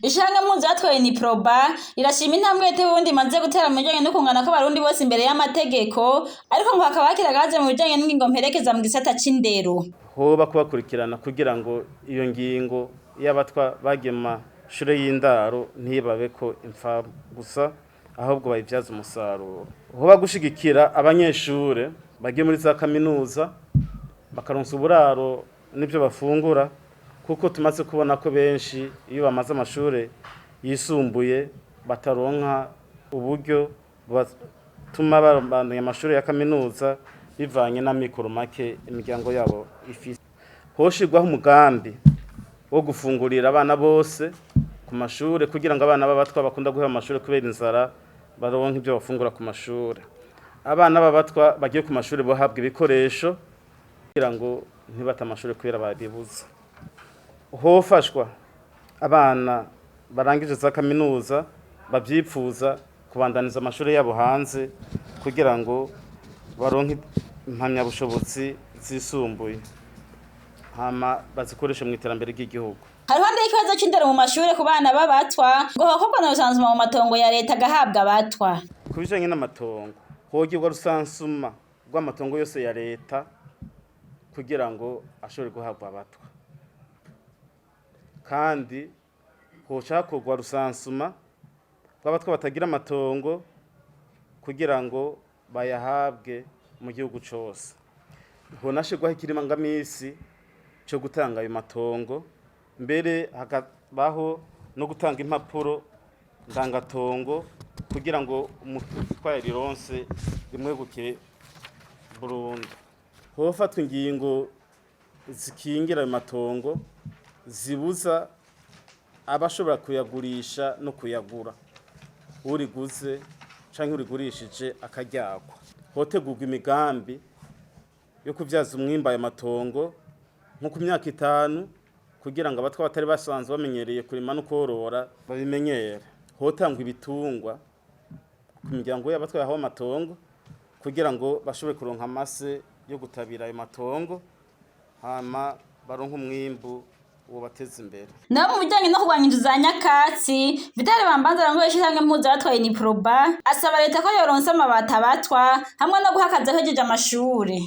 Ishanga mpuzatwaye ni Proba irashima intambwe y'ubundi imaze gutera mu bijanye no kungana kw'abarundi bose imbere y'amategeko, ariko ngo hakaba hakiri agahaze mu bijanye n'ingingo mperekeza mu gisata c'indero. Hoba kubakurikirana kugira ngo iyo ngingo y'abatwa bagiye mu mashure y'indaro ntibabeko impfa gusa ahubwo bayivyaza umusaruro. Hoba gushigikira abanyeshure bagiye muri za kaminuza bakaronsa uburaro n'ivyo bafungura, kuko tumaze kubona ko benshi iyo bamaze amashure yisumbuye bataronka uburyo batuma babandanya amashure ya kaminuza bivanye n'amikoro make imiryango yabo ifise. Hoshirwaho umugambi wo gufungurira abana bose ku mashure kugira ngo abana b'abatwa bakunda guheba amashure kubera inzara baronke ibyo bafungura ku mashure. Abana b'abatwa bagiye ku mashure bohabwa ibikoresho kugira ngo ntibata amashure kubera babibuze. Hofashwa abana barangije za kaminuza bavyipfuza kubandaniza amashure yabo hanze kugira ngo baronke impamyabushobozi zisumbuye hama bazikoreshe mu iterambere ry'igihugu. Haruhande y'ikibazo c'indero mu mashure ku bana b'abatwa ngo hokorwa na rusansuma mu matongo ya leta agahabwa abatwa. Ku bijanye n'amatongo hogirwa rusansuma rw'amatongo yose ya leta kugira ngo ashobore guhabwa abatwa, kandi hocakorwa rusansuma rw'abatwa batagira amatongo kugira ngo bayahabwe mu gihugu cose. Honashirwaho ikirangamisi co gutanga ayo matongo, mbere hakabaho no gutanga impapuro ndangatongo kugira ngo umutwaye rironse rimweguke burundu. Hofatwa ingingo zikingira ayo matongo zibuza abashobora kuyagurisha no kuyagura, uriguze canke urigurishije akaryagwa. Hotegurwa imigambi yo kuvyaza umwimbu ayo matongo nko ku myaka 5 kugira ngo abatwa batari basanzwe bamenyereye kurima no korora babimenyere. Hotangwa ibitungwa ku miryango y'abatwa yahawe amatongo kugira ngo bashobore kuronka amase yo gutabira ayo matongo hama baronke umwimbu wobateza imbere. Naho mu bijanye no kurwanya inzu za nyakatsi, Vitali Bambanza arongoye ishirahamwe mpuzatwaye ni Proba asaba leta ko yoronsa amabati abatwa hamwe no guhakaza ahejeje amashure.